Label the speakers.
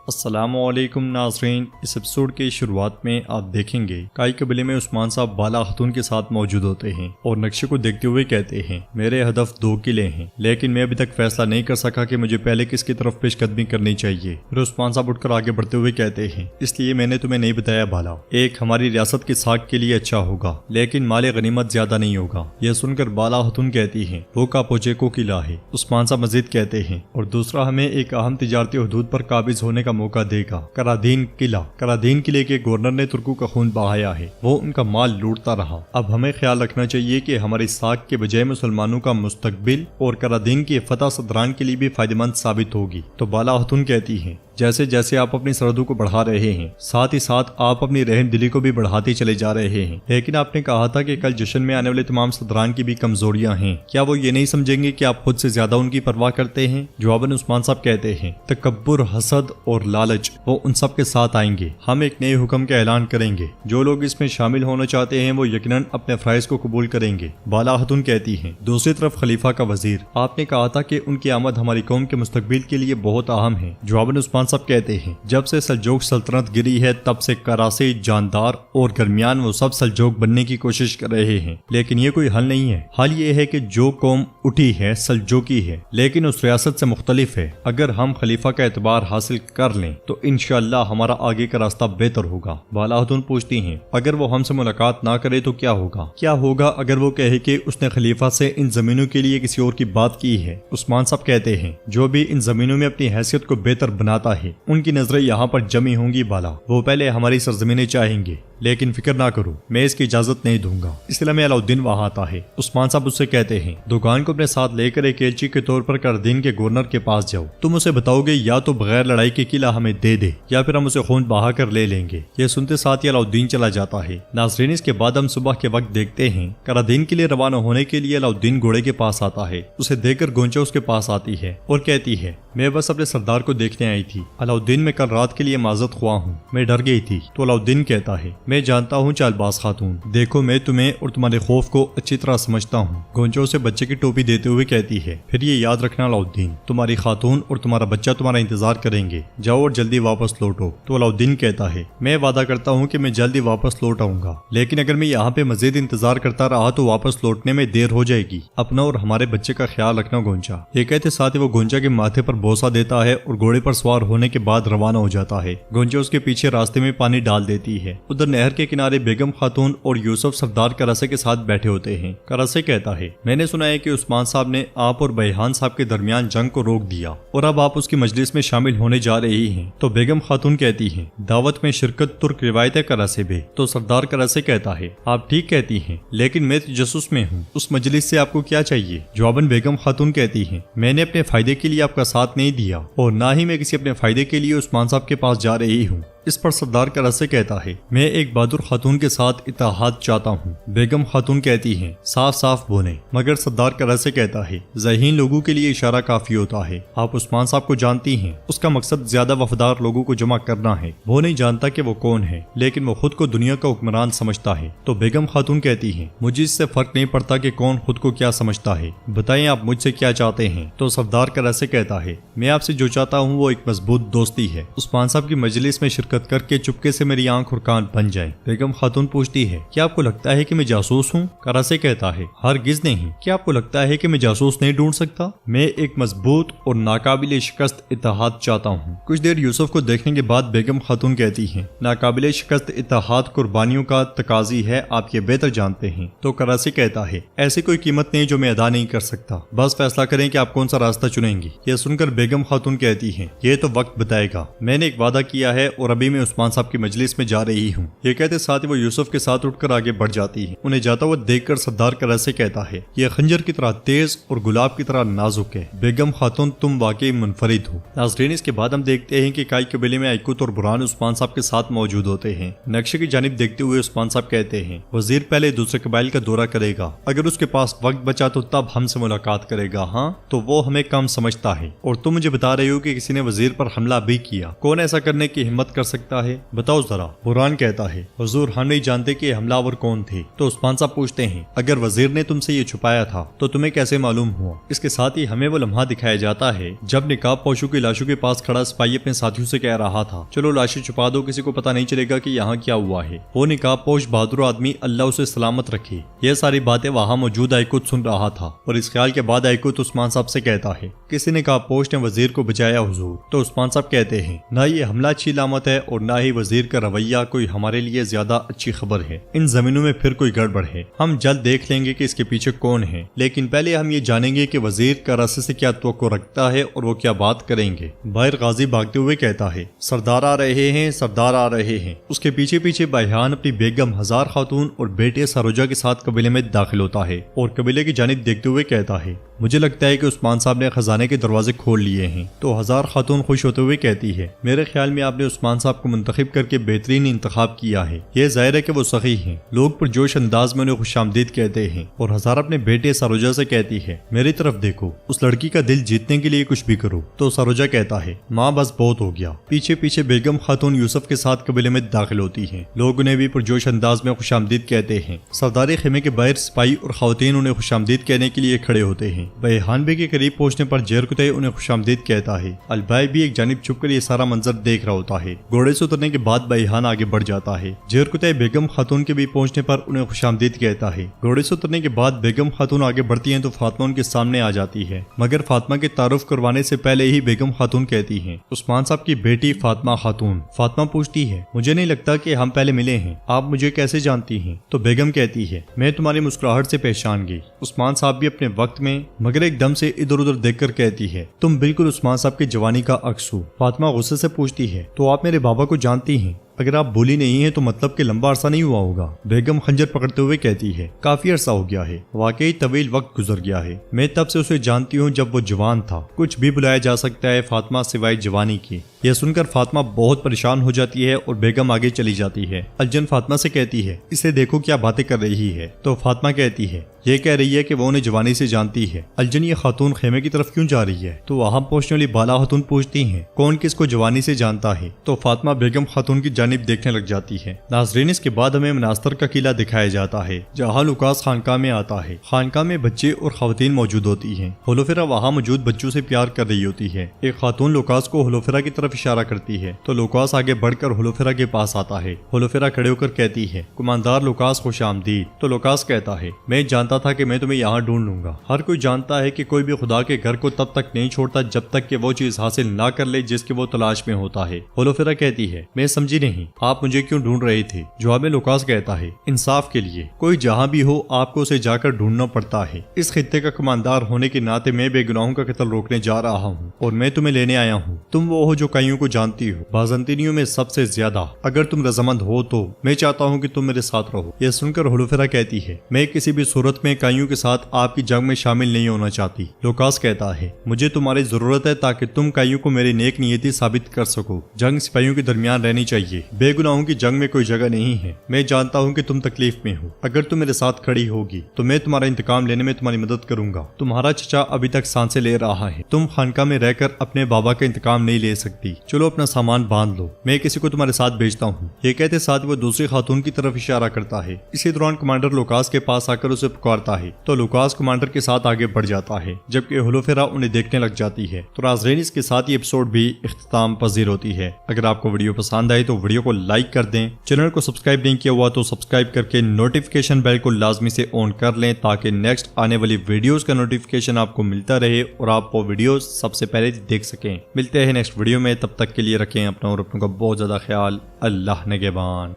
Speaker 1: السلام علیکم ناظرین، اس ایپیسوڈ کی شروعات میں آپ دیکھیں گے کائی قبیلے میں عثمان صاحب بالا خاتون کے ساتھ موجود ہوتے ہیں اور نقشے کو دیکھتے ہوئے کہتے ہیں میرے ہدف 2 قلعے ہیں، لیکن میں ابھی تک فیصلہ نہیں کر سکا کہ مجھے پہلے کس کی طرف پیش قدمی کرنی چاہیے۔ پھر عثمان صاحب اٹھ کر آگے بڑھتے ہوئے کہتے ہیں اس لیے میں نے تمہیں نہیں بتایا بالا، ایک ہماری ریاست کی ساکھ کے لیے اچھا ہوگا لیکن مال غنیمت زیادہ نہیں ہوگا۔ یہ سن کر بالا خاتون کہتی ہیں وہ کاپوچے کو قلعہ ہے۔ عثمان صاحب مزید کہتے ہیں اور دوسرا ہمیں ایک اہم تجارتی حدود پر قابض ہونے کا موقع دے گا، کرادین قلعہ۔ کرادین قلعے کے گورنر نے ترکوں کا خون بہایا ہے، وہ ان کا مال لوٹتا رہا۔ اب ہمیں خیال رکھنا چاہیے کہ ہماری ساکھ کے بجائے مسلمانوں کا مستقبل اور کرادین کی فتح صدران کے لیے بھی فائدہ مند ثابت ہوگی۔ تو بالا خاتون کہتی ہیں جیسے جیسے آپ اپنی سرحدوں کو بڑھا رہے ہیں ساتھ ہی ساتھ آپ اپنی رحم دلی کو بھی بڑھاتے چلے جا رہے ہیں، لیکن آپ نے کہا تھا کہ کل جشن میں آنے والے تمام صدران کی بھی کمزوریاں ہیں، کیا وہ یہ نہیں سمجھیں گے کہ آپ خود سے زیادہ ان کی پرواہ کرتے ہیں؟ جواباً عثمان صاحب کہتے ہیں تکبر، حسد اور لالچ وہ ان سب کے ساتھ آئیں گے۔ ہم ایک نئے حکم کا اعلان کریں گے، جو لوگ اس میں شامل ہونا چاہتے ہیں وہ یقیناً اپنے فرائض کو قبول کریں گے۔ بالا خاتون کہتی ہیں دوسری طرف خلیفہ کا وزیر، آپ نے کہا تھا کہ ان کی آمد ہماری قوم کے مستقبل کے لیے بہت اہم ہے۔ جواباً عثمان صاحب کہتے ہیں جب سے سلجوق سلطنت گری ہے تب سے کراسی، جاندار اور گرمیان وہ سب سلجوق بننے کی کوشش کر رہے ہیں، لیکن یہ کوئی حل نہیں ہے۔ حل یہ ہے کہ جو قوم اٹھی ہے سلجوقی ہے لیکن اس ریاست سے مختلف ہے، اگر ہم خلیفہ کا اعتبار حاصل کر لیں تو انشاءاللہ ہمارا آگے کا راستہ بہتر ہوگا۔ بالا خاتون پوچھتی ہیں اگر وہ ہم سے ملاقات نہ کرے تو کیا ہوگا؟ کیا ہوگا اگر وہ کہے کہ اس نے خلیفہ سے ان زمینوں کے لیے کسی اور کی بات کی ہے؟ عثمان صاحب کہتے ہیں جو بھی ان زمینوں میں اپنی حیثیت کو بہتر بناتا ہے ان کی نظریں یہاں پر جمی ہوں گی بالا، وہ پہلے ہماری سرزمینیں چاہیں گے، لیکن فکر نہ کرو میں اس کی اجازت نہیں دوں گا۔ اس لیے میں علاؤالدین وہاں آتا ہے۔ عثمان صاحب اس سے کہتے ہیں دکان کو اپنے ساتھ لے کر ایک ایلچی کے طور پر کرادین کے گورنر کے پاس جاؤ، تم اسے بتاؤ گے یا تو بغیر لڑائی کے قلعہ ہمیں دے دے یا پھر ہم اسے خون بہا کر لے لیں گے۔ یہ سنتے ساتھ ہی علاؤالدین چلا جاتا ہے۔ ناظرین اس کے بعد ہم صبح کے وقت دیکھتے ہیں کرادین کے لیے روانہ ہونے کے لیے علاؤالدین گھوڑے کے پاس آتا ہے، اسے دیکھ کر گونچا اس کے پاس آتی ہے اور کہتی ہے میں بس اپنے سردار کو دیکھنے آئی تھی علاؤالدین، میں کل رات کے لیے معذرت خواہ ہوں، میں ڈر گئی تھی۔ تو علاؤالدین کہتا ہے میں جانتا ہوں چال باز خاتون، دیکھو میں تمہیں اور تمہارے خوف کو اچھی طرح سمجھتا ہوں۔ گونچا اسے بچے کی ٹوپی دیتے ہوئے کہتی ہے پھر یہ یاد رکھنا علاؤالدین، تمہاری خاتون اور تمہارا بچہ تمہارا انتظار کریں گے، جاؤ اور جلدی واپس لوٹو۔ تو علاؤالدین کہتا ہے میں وعدہ کرتا ہوں کہ میں جلدی واپس لوٹ آؤں گا، لیکن اگر میں یہاں پہ مزید انتظار کرتا رہا تو واپس لوٹنے میں دیر ہو جائے گی، اپنا اور ہمارے بچے کا خیال رکھنا گونچا۔ یہ کہتے ساتھ ہی وہ گونچا کے ماتھے پر بوسہ دیتا ہے اور گھوڑے پر سوار ہونے کے بعد روانہ ہو جاتا ہے۔ گونچا اس کے پیچھے راستے میں پانی ڈال دیتی ہے۔ ادھر نہر کے کنارے بیگم خاتون اور یوسف سردار کراسے کے ساتھ بیٹھے ہوتے ہیں۔ کراسے کہتا ہے میں نے سنا ہے کہ عثمان صاحب نے آپ اور بیحان صاحب کے درمیان جنگ کو روک دیا اور اب آپ اس کی مجلس میں شامل ہونے جا رہی ہیں۔ تو بیگم خاتون کہتی ہیں دعوت میں شرکت ترک روایت کراسے بے۔ تو سردار کراسے کہتا ہے آپ ٹھیک کہتی ہیں لیکن میں تجسس میں ہوں، اس مجلس سے آپ کو کیا چاہیے؟ جواباً بیگم خاتون کہتی ہیں میں نے اپنے فائدے کے لیے آپ کا ساتھ نہیں دیا اور نہ ہی میں کسی اپنے فائدے کے لیے عثمان صاحب کے پاس جا رہی ہوں۔ اس پر سردار کراسے کہتا ہے میں ایک بہادر خاتون کے ساتھ اتحاد چاہتا ہوں۔ بیگم خاتون کہتی ہیں صاف صاف بولیں، مگر سردار کراسے کہتا ہے ذہین لوگوں کے لیے اشارہ کافی ہوتا ہے، آپ عثمان صاحب کو جانتی ہیں، اس کا مقصد زیادہ وفادار لوگوں کو جمع کرنا ہے، وہ نہیں جانتا کہ وہ کون ہے لیکن وہ خود کو دنیا کا حکمران سمجھتا ہے۔ تو بیگم خاتون کہتی ہیں مجھے اس سے فرق نہیں پڑتا کہ کون خود کو کیا سمجھتا ہے، بتائیں آپ مجھ سے کیا چاہتے ہیں؟ تو سردار کراسے کہتا ہے میں آپ سے جو چاہتا ہوں وہ ایک مضبوط دوستی ہے، عثمان صاحب کی مجلس میں شرکت کر کے چپکے سے میری آنکھ اور کان بن جائیں۔ بیگم خاتون پوچھتی ہے کیا آپ کو لگتا ہے کہ میں جاسوس ہوں؟ کراسے کہتا ہے ہرگز نہیں، کیا آپ کو لگتا ہے کہ میں جاسوس نہیں ڈھونڈ سکتا؟ میں ایک مضبوط اور ناقابل شکست اتحاد چاہتا ہوں۔ کچھ دیر یوسف کو دیکھنے کے بعد بیگم خاتون کہتی ہیں ناقابل شکست اتحاد قربانیوں کا تقاضی ہے، آپ یہ بہتر جانتے ہیں۔ تو کراسے کہتا ہے ایسی کوئی قیمت نہیں جو میں ادا نہیں کر سکتا، بس فیصلہ کریں کہ آپ کون سا راستہ چنیں گی۔ یہ سن کر بیگم خاتون کہتی ہیں یہ تو وقت بتائے گا، میں نے ایک وعدہ کیا ہے اور ابھی میں عثمان صاحب کی مجلس میں جا رہی ہوں۔ یہ کہتے ساتھ ہی وہ یوسف کے ساتھ اٹھ کر آگے بڑھ جاتی ہے۔ انہیں جاتا ہوا دیکھ کر سردار کراسے کہتا ہے یہ خنجر کی طرح تیز اور گلاب کی طرح نازک ہے، بیگم خاتون تم واقعی منفرد ہو۔ ناظرین اس کے بعد ہم دیکھتے ہیں کہ کائی قبیلے میں ایکوت اور برہان عثمان صاحب کے ساتھ موجود ہوتے ہیں۔ نقشے کی جانب دیکھتے ہوئے عثمان صاحب کہتے ہیں وزیر پہلے دوسرے قبائل کا دورہ کرے گا، اگر اس کے پاس وقت بچا تو تب ہم سے ملاقات کرے گا، ہاں تو وہ ہمیں کم سمجھتا ہے، اور تم مجھے بتا رہے ہو کہ کسی نے وزیر پر حملہ بھی کیا، کون ایسا کرنے کی ہمت کر سکتا ہے؟ بتاؤ ذرا۔ بحران کہتا ہے حضور ہم نہیں جانتے کہ حملہ آور کون تھے۔ تو عثمان صاحب پوچھتے ہیں اگر وزیر نے تم سے یہ چھپایا تھا تو تمہیں کیسے معلوم ہوا؟ اس کے ساتھ ہی ہمیں وہ لمحہ دکھایا جاتا ہے جب نقاب پوشوں کی لاشوں کے پاس کھڑا سپاہی اپنے ساتھیوں سے کہہ رہا تھا چلو لاشیں چھپا دو، کسی کو پتہ نہیں چلے گا کہ یہاں کیا ہوا ہے۔ وہ نقاب پوش بہادر آدمی اللہ اسے سلامت رکھے یہ ساری باتیں وہاں موجود آئیکوت سن رہا تھا، اور اس خیال کے بعد آئیکوت عثمان صاحب سے کہتا ہے کسی نقاب پوش نے وزیر کو بچایا حضور۔ تو عثمان صاحب کہتے ہیں نہ یہ حملہ اچھی علامت ہے اور نہ ہی وزیر کا رویہ کوئی ہمارے لیے زیادہ اچھی خبر ہے، ان زمینوں میں پھر کوئی گڑبڑ ہے، ہم جلد دیکھ لیں گے کہ اس کے پیچھے کون ہے، لیکن پہلے ہم یہ جانیں گے کہ وزیر کا راستے سے کیا توقع رکھتا ہے اور وہ کیا بات کریں گے۔ باہر غازی بھاگتے ہوئے کہتا ہے سردار آ رہے ہیں، سردار آ رہے ہیں۔ اس کے پیچھے پیچھے بھائیان اپنی بیگم ہزار خاتون اور بیٹے سروجا کے ساتھ قبیلے میں داخل ہوتا ہے اور قبیلے کی جانب دیکھتے ہوئے کہتا ہے مجھے لگتا ہے کہ عثمان صاحب نے خزانے کے دروازے کھول لیے ہیں۔ تو ہزار خاتون خوش ہوتے ہوئے کہتی ہے میرے خیال میں آپ نے عثمان صاحب کو منتخب کر کے بہترین انتخاب کیا ہے، یہ ظاہر ہے کہ وہ سخی ہیں۔ لوگ پرجوش انداز میں انہیں خوش آمدید کہتے ہیں اور ہزار اپنے بیٹے سروجا سے کہتی ہے میری طرف دیکھو، اس لڑکی کا دل جیتنے کے لیے کچھ بھی کرو۔ تو سروجا کہتا ہے ماں بس بہت ہو گیا۔ پیچھے پیچھے بیگم خاتون یوسف کے ساتھ قبیلے میں داخل ہوتی ہیں، لوگ انہیں بھی پرجوش انداز میں خوش آمدید کہتے ہیں۔ سرداری خیمے کے باہر سپاہی اور خواتین انہیں خوش آمدید کہنے کے لیے کھڑے ہوتے ہیں۔ بیہان بے کے قریب پہنچنے پر جیرکتے انہیں خوش آمدید کہتا ہے۔ البائی بھی ایک جانب چھپ کر یہ سارا منظر دیکھ رہا ہوتا ہے۔ گھوڑے سے اترنے کے بعد بیہان آگے بڑھ جاتا ہے۔ جیرکتے بیگم خاتون کے بھی پہنچنے پر انہیں خوش آمدید کہتا ہے۔ گھوڑے سے اترنے کے بعد بیگم خاتون آگے بڑھتی ہیں تو فاطمہ ان کے سامنے آ جاتی ہے، مگر فاطمہ کے تعارف کروانے سے پہلے ہی بیگم خاتون کہتی ہیں عثمان صاحب کی بیٹی فاطمہ خاتون۔ فاطمہ پوچھتی ہے مجھے نہیں لگتا کہ ہم پہلے ملے ہیں، آپ مجھے کیسے جانتی ہیں؟ تو بیگم کہتی ہے میں تمہاری مسکراہٹ سے پہچان گئی۔ عثمان صاحب بھی اپنے وقت میں، مگر ایک دم سے ادھر ادھر دیکھ کر کہتی ہے تم بالکل عثمان صاحب کی جوانی کا عکس ہو۔ فاطمہ غصے سے پوچھتی ہے تو آپ میرے بابا کو جانتی ہیں؟ اگر آپ بولی نہیں ہیں تو مطلب کہ لمبا عرصہ نہیں ہوا ہوگا۔ بیگم خنجر پکڑتے ہوئے کہتی ہے کافی عرصہ ہو گیا ہے، واقعی طویل وقت گزر گیا ہے، میں تب سے اسے جانتی ہوں جب وہ جوان تھا، کچھ بھی بلایا جا سکتا ہے فاطمہ سوائے جوانی کی۔ یہ سن کر فاطمہ بہت پریشان ہو جاتی ہے اور بیگم آگے چلی جاتی ہے۔ الجن فاطمہ سے کہتی ہے اسے دیکھو کیا باتیں کر رہی ہے۔ تو فاطمہ کہتی ہے یہ کہہ رہی ہے کہ وہ انہیں جوانی سے جانتی ہے۔ الجن یہ خاتون خیمے کی طرف کیوں جا رہی ہے؟ تو وہاں پہنچنے والی بالا خاتون پوچھتی ہیں کون کس کو جوانی سے جانتا ہے؟ تو فاطمہ بیگم خاتون کی جانب دیکھنے لگ جاتی ہے۔ ناظرین اس کے بعد ہمیں مناستر کا قلعہ دکھایا جاتا ہے جہاں لوکاس خانقاہ میں آتا ہے۔ خانقاہ میں بچے اور خواتین موجود ہوتی ہیں۔ ہولوفیرا وہاں موجود بچوں سے پیار کر رہی ہوتی ہے۔ ایک خاتون لوکاس کو ہولوفیرا کی طرف اشارہ کرتی ہے تو لوکاس آگے بڑھ کر ہولوفیرا کے پاس آتا ہے۔ ہولوفیرا کھڑے ہو کر کہتی ہے کماندار لوکاس خوش آمدید۔ تو لوکاس کہتا ہے میں جانتا تھا کہ میں تمہیں یہاں ڈھونڈ لوں گا۔ ہر کوئی جانتا ہے کہ کوئی بھی خدا کے گھر کو تب تک نہیں چھوڑتا جب تک کہ وہ چیز حاصل نہ کر لے جس کی وہ تلاش میں ہوتا ہے۔ ہولوفیرا کہتی ہے میں سمجھی نہیں، آپ مجھے کیوں ڈھونڈ رہے تھے؟ جواب میں لوکاس کہتا ہے انصاف کے لیے، کوئی جہاں بھی ہو آپ کو اسے جا کر ڈھونڈنا پڑتا ہے۔ اس خطے کا کماندار ہونے کے ناطے میں بے گناہوں کا قتل روکنے جا رہا ہوں اور میں تمہیں لینے آیا ہوں۔ تم وہ ہو جو کائیوں کو جانتی ہو، بازنطینیوں میں سب سے زیادہ۔ اگر تم رضامند ہو تو میں چاہتا ہوں کہ تم میرے ساتھ رہو۔ یہ سن کر ہولوفیرا کہتی ہے میں کسی بھی صورت میں کائیوں کے ساتھ آپ کی جنگ میں شامل نہیں ہونا چاہتی۔ لوکاس کہتا ہے مجھے تمہاری ضرورت ہے تاکہ تم کائیوں کو میری نیک نیتی ثابت کر سکو۔ جنگ سپاہیوں کے درمیان رہنی چاہیے، بے گناہوں کی جنگ میں کوئی جگہ نہیں ہے۔ میں جانتا ہوں کہ تم تکلیف میں ہو، اگر تم میرے ساتھ کھڑی ہوگی تو میں تمہارا انتقام لینے میں تمہاری مدد کروں گا۔ تمہارا چچا ابھی تک سانسیں لے رہا ہے، تم خانقاہ میں رہ کر اپنے بابا کا انتقام نہیں لے سکتی، چلو اپنا سامان باندھ لو، میں کسی کو تمہارے ساتھ بھیجتا ہوں۔ یہ کہتے ساتھ وہ دوسری خاتون کی طرف اشارہ کرتا ہے۔ اسی دوران کمانڈر لوکاس کے پاس آ کر اسے پکارتا ہے تو لوکاس کمانڈر کے ساتھ آگے بڑھ جاتا ہے جبکہ ہولوفیرا انہیں دیکھنے لگ جاتی ہے۔ تو ناظرین اس کے ساتھ یہ ایپیسوڈ بھی اختتام پذیر ہوتی ہے۔ اگر آپ کو ویڈیو پسند آئے تو ویڈیو کو لائک کر دیں، چینل کو سبسکرائب نہیں کیا ہوا تو سبسکرائب کر کے نوٹیفیکیشن بیل کو لازمی سے آن کر لیں تاکہ نیکسٹ آنے والی ویڈیوز کا نوٹیفیکیشن آپ کو ملتا رہے اور آپ وہ ویڈیوز سب سے پہلے دیکھ سکیں۔ ملتے ہیں نیکسٹ ویڈیو میں، تب تک کے لیے رکھیں اپنا اور اپنوں کا بہت زیادہ خیال۔ اللہ نگہبان۔